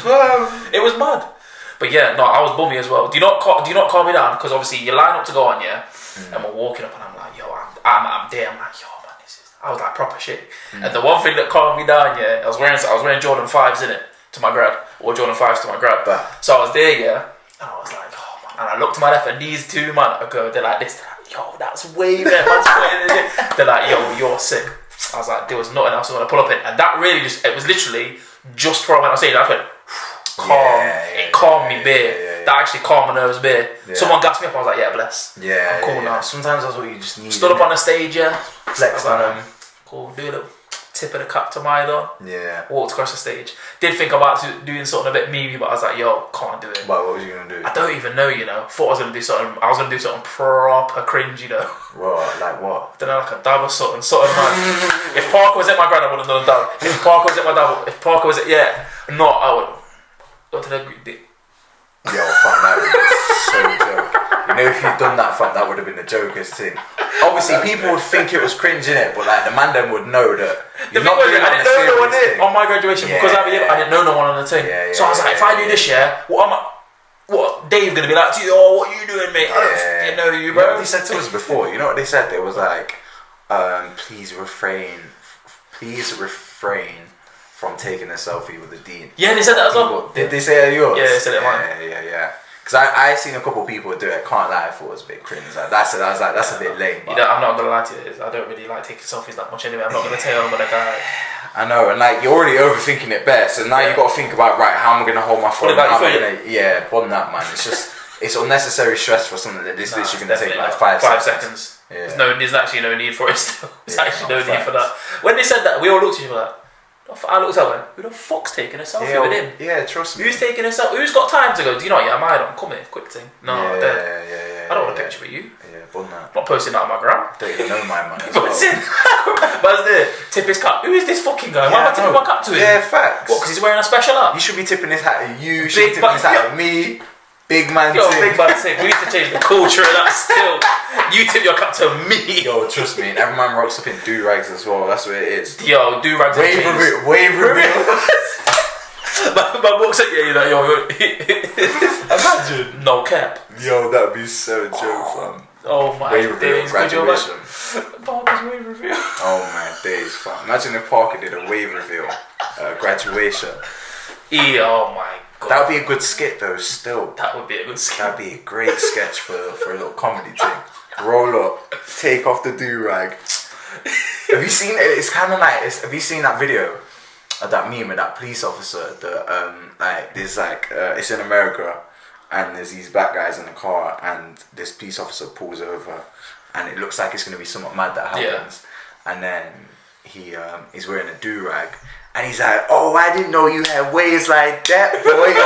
It was mad. But yeah, no, I was bummy as well. Do you not calm me down? Because obviously you line up to go on, and we're walking up, and I'm like, yo, I'm there. I'm like, yo, man, this is. I was like proper shit. And the one thing that calmed me down, I was wearing Jordan 5s in it to my grad, or Jordan 5s to my grad. So I was there, and I was like, oh man. And I looked to my left, and these two man they're like this. They're like, yo, that's way better. They're like, yo, you're sick. I was like, there was nothing else I want to pull up in, and that really it was literally just before I went on stage. I went. It calmed me bare. That actually calmed my nerves bare. Someone gassed me up, I was like, yeah, bless. I'm cool now. Sometimes that's what you just need. Stood up on the stage, Flex on them. Cool, do a little tip of the cap to my door. Walked across the stage. Did think about doing something a bit memey, but I was like, yo, can't do it. What was you going to do? I don't even know, Thought I was going to do something. I was going to do something proper cringe, What? Like what? I don't know, like a dab or something. Man. If Parker was at my grad, I would have done a dab. If Parker was at my dab, I would. Go to the dick. Yo, fam, that would be so joke. If you'd done that, fam, that would have been the jokest thing. Obviously, people would think it was cringe, innit? But like the man them would know that you're not doing it on a serious thing. On my graduation, because I didn't know no one on the team. So I was like, if I do this, what Dave gonna be like to you? Oh, what are you doing, mate? I don't know you, bro. You know what they said to us before? You know what they said? It was like, please refrain from taking a selfie with the dean. Yeah, they said that as well. Did they say that yours? Yeah, they said it mine. Yeah. Because I seen a couple of people do it. Can't lie, I thought it was a bit cringe. Like, I was like, that's a bit lame. You know, I'm not gonna lie to you. I don't really like taking selfies that much anyway. I'm not gonna tell you I'm gonna die. I know, and like you're already overthinking it best, so now you got to think about how am I gonna hold my phone? Bond that, man. It's just it's unnecessary stress for something that this literally gonna take like 5 seconds. Yeah. There's actually no need for it still. There's actually no need for that. When they said that, we all looked at each other like, I looked at him, who the fuck's taking a selfie with him? Yeah, trust me. Who's taking a selfie? Who's got time to go, do you know what, yeah, I don't come here, quick thing. No, I'm dead. Yeah. I don't want a picture with you. Yeah, bun that. I'm not posting that on my gram. Don't even know my man as But well. Man's there, tip his cap. Who is this fucking guy? Why am I tipping my cap to him? Yeah, facts. What, because he's wearing a special hat? You should be tipping his hat at you, you should be tipping his hat at me. Big man tip. Big man tip. We need to change the culture of that still. You tip your cap to me. Yo, trust me, and every man rocks up in do-rags as well, that's what it is. Yo, do-rags. Wave reveal. My book's like, yeah, like, yo. Imagine. No cap. Yo, that'd be so joke, fam. Oh my wave reveal, days. graduation. Parker's wave reveal. Oh my days, fam. Imagine if Parker did a wave reveal, graduation. Oh my god. That would be a good skit though, still. That would be a good skit. That'd be a great sketch for a little comedy thing. Roll up, take off the do-rag. Have you seen it? It's kind of like, have you seen that video of that meme of that police officer that, it's in America and there's these black guys in the car and this police officer pulls over and it looks like it's going to be something mad that happens. Yeah. And then he's wearing a do-rag. And he's like, oh, I didn't know you had waves like that, boy.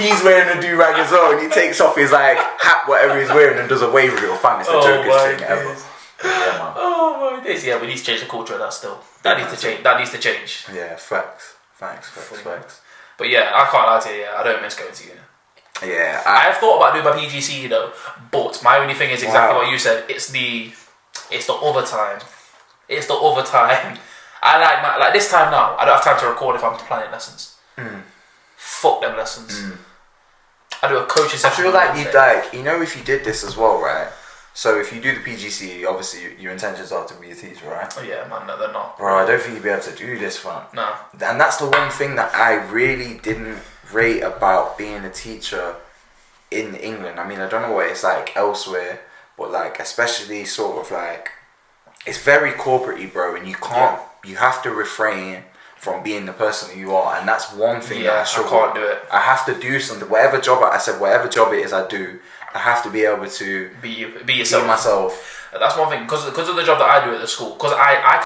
He's wearing a do-rag as well. And he takes off his hat, whatever he's wearing, and does a wave reel. Fam, it's the jokest thing ever. Yeah, man. Oh my days. Yeah, we need to change the culture of that still. That needs to change. Yeah, facts. But yeah, I can't lie to you, I don't miss going to uni. Yeah. I've thought about doing my PGCE though, but my only thing is exactly what you said. It's the overtime. It's the overtime. I like this time now. I don't have time to record if I'm planning lessons. Fuck them lessons. I do a coaching session. I feel like you'd like, if you did this as well, right? So if you do the PGCE, obviously your intentions are to be a teacher, right? Oh yeah, man, no, they're not. Bro, I don't think you'd be able to do this, fam. No. And that's the one thing that I really didn't rate about being a teacher in England. I mean, I don't know what it's like elsewhere, but like, especially sort of like, it's very corporate-y, bro, and you can't. You have to refrain from being the person that you are, and that's one thing that I struggle. I can't do it. I have to do something. Whatever job it is I do, I have to be able to be yourself. Be myself. That's one thing, because of the job that I do at the school. Because I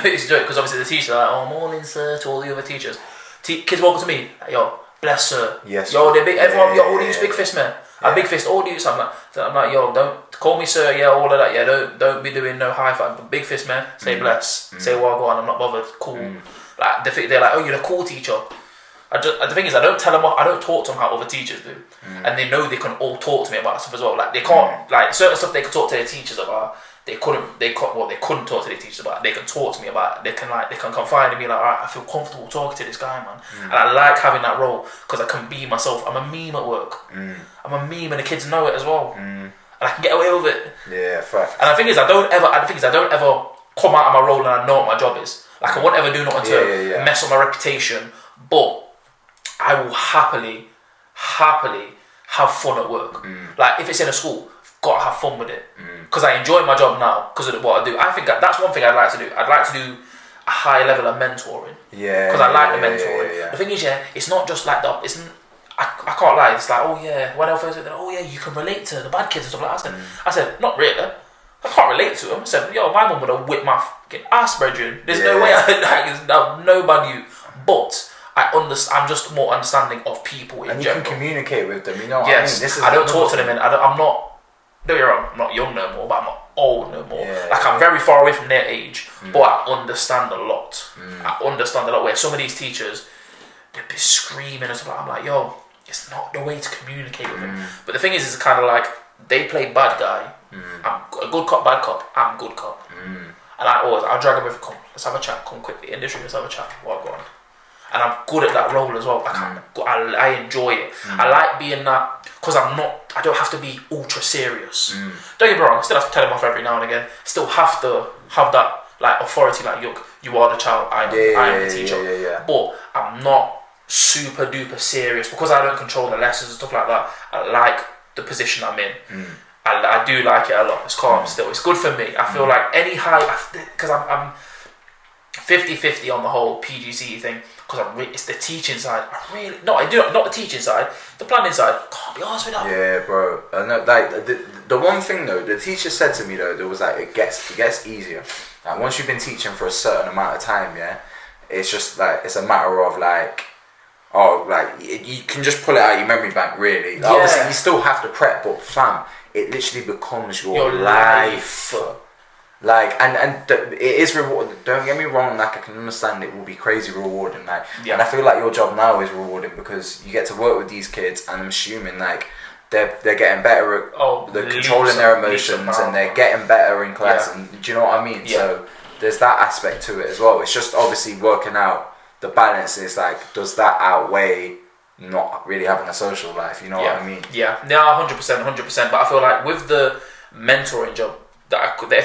it's a joke, because obviously the teachers are like, oh, morning sir, to all the other teachers. Kids walk up to me, yo, bless sir. Yes. Yo, they're big. Everyone, all these big fist men. A big fist, all you. So I'm like, yo, don't call me sir. Yeah, all of that. Yeah, don't be doing no high five. But big fist man, say bless, say well, go on. I'm not bothered. Cool. Like they're like, oh, you're the cool teacher. The thing is, I don't talk to them how other teachers do, and they know they can all talk to me about stuff as well. Like they can't, like certain stuff they can talk to their teachers about. They couldn't talk to their teachers about. They can talk to me about. They can confide in me. Like, alright, I feel comfortable talking to this guy, man, and I like having that role because I can be myself. I'm a meme at work. I'm a meme, and the kids know it as well, and I can get away with it. Yeah, fact. And the thing is, I don't ever come out of my role and I know what my job is. Like I won't ever do nothing to mess up my reputation, but I will happily have fun at work. Like if it's in a school, I've got to have fun with it because I enjoy my job now because of what I do. I think that's one thing I'd like to do. I'd like to do a high level of mentoring. Yeah. Because I like the mentoring. Yeah. The thing is, it's not just like that. I can't lie. It's like, oh yeah, when I first said, oh yeah, you can relate to the bad kids and stuff like that. I said, not really. I can't relate to them. I said, yo, my mum would have whipped my fucking ass, brethren. There's no way nobody. But I'm just more understanding of people in general. And you can communicate with them. You know what yes, I don't talk to them, and I'm not. Don't get me wrong, I'm not young no more, but I'm not old no more. Yeah, I'm very far away from their age, but I understand a lot. I understand a lot. Where some of these teachers, they'd be screaming and stuff. I'm like, yo, it's not the way to communicate with them. But the thing is, it's kind of like they play bad guy. I'm a good cop, bad cop. I'm good cop. And I'll drag them over. Come, let's have a chat. Come quickly, industry. Let's have a chat. What go on? And I'm good at that role as well. I enjoy it. I like being that because I don't have to be ultra serious. Don't get me wrong. I still have to tell them off every now and again. Still have to have that like authority. Like you are the child. I am the teacher. But I'm not super duper serious, because I don't control the lessons and stuff like that. I like the position I'm in. I do like it a lot. It's calm still. It's good for me. I feel like any high, because I'm 50-50 on the whole PGCE thing, because it's the teaching side. Not the teaching side, the planning side. Can't be honest with that. Yeah, bro. Like the one thing though, the teacher said to me though, there was like it gets easier. Like once you've been teaching for a certain amount of time, yeah, it's just like it's a matter of like, oh, like you can just pull it out of your memory bank, really. Like, obviously, you still have to prep, but fam, it literally becomes your life. Like, and it is rewarding. Don't get me wrong. Like, I can understand it will be crazy rewarding. Like, and I feel like your job now is rewarding because you get to work with these kids, and I'm assuming like they're getting better at they're controlling their emotions, and they're getting better in class. And do you know what I mean? So there's that aspect to it as well. It's just obviously working out the balance. Is like, does that outweigh not really having a social life? You know what I mean? Yeah, no, 100%. But I feel like with the mentoring job that I could, if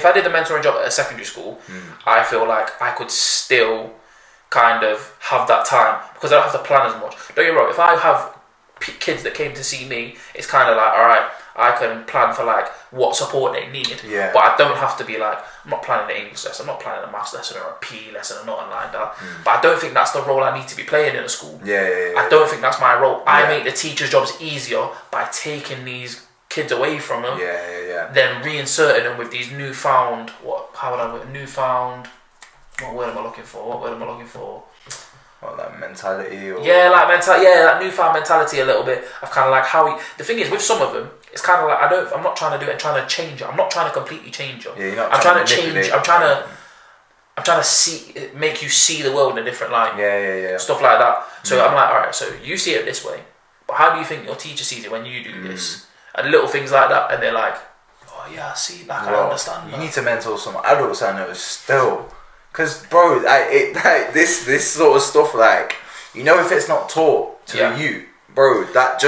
I did the mentoring job at a secondary school, I feel like I could still kind of have that time because I don't have to plan as much. Don't get me wrong. If I have kids that came to see me, it's kind of like, all right, I can plan for like what support they need, but I don't have to be like, I'm not planning an English lesson, I'm not planning a maths lesson or a PE lesson or nothing like that. But I don't think that's the role I need to be playing in a school. I don't think that's my role. I make the teachers' jobs easier by taking these kids away from them, then reinserting them with these newfound, what word am I looking for? Well, like mentality, or that newfound mentality a little bit of kind of like how the thing is with some of them, it's kind of like I'm not trying to do it and trying to change it. I'm not trying to completely change it. I'm trying to change. I'm trying to make you see the world in a different light. Stuff like that. So I'm like, all right, so you see it this way, but how do you think your teacher sees it when you do this? And little things like that, and they're like, oh yeah, I see, like I understand that. You need to mentor some adults I know still. Because, bro, this sort of stuff, like, you know, if it's not taught to you, bro, that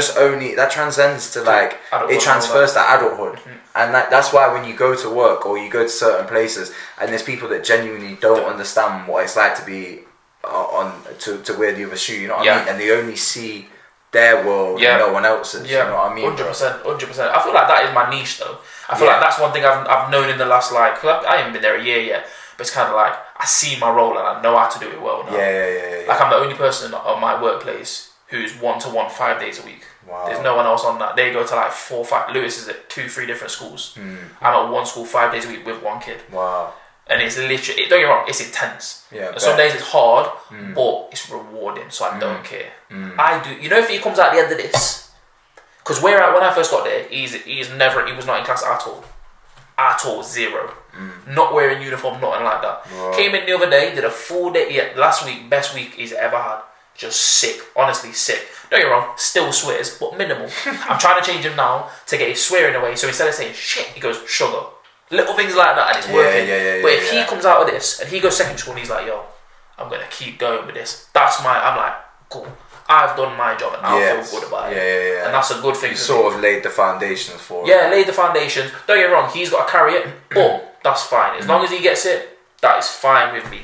transcends to, like, it transfers to adulthood. And that's why when you go to work or you go to certain places and there's people that genuinely don't understand what it's like to be to wear the other shoe, you know what I mean? And they only see their world and no one else's, you know what I mean? 100%. I feel like that is my niche, though. I feel like that's one thing I've known in the last, like, I haven't been there a year yet, but it's kind of like, I see my role and I know how to do it well now. Like, I'm the only person on my workplace who's 1-to-1 5 days a week. Wow. There's no one else on that. They go to like 4 or 5. Lewis is at 2-3 different schools. I'm at one school 5 days a week with one kid. Wow. And it's literally, don't get me wrong, it's intense. And some days it's hard, but it's rewarding, so I don't care. I do. You know, if he comes out the end of this, because when I first got there, he was not in class at all, zero. Not wearing uniform, nothing like that. Came in the other day, did a full day. Last week, best week he's ever had. Just sick, honestly sick. Don't get me wrong, still swears, but minimal. I'm trying to change him now to get his swearing away. So instead of saying shit, he goes sugar. Little things like that, and it's working. But if he comes out of this and he goes secondary school and he's like, yo, I'm gonna keep going with this. I'm like, cool. I've done my job and I feel good about it. And that's a good thing. You sort of laid the foundations for it. Laid the foundations. Don't get me wrong, he's got to carry it, but that's fine. As long as he gets it, that is fine with me.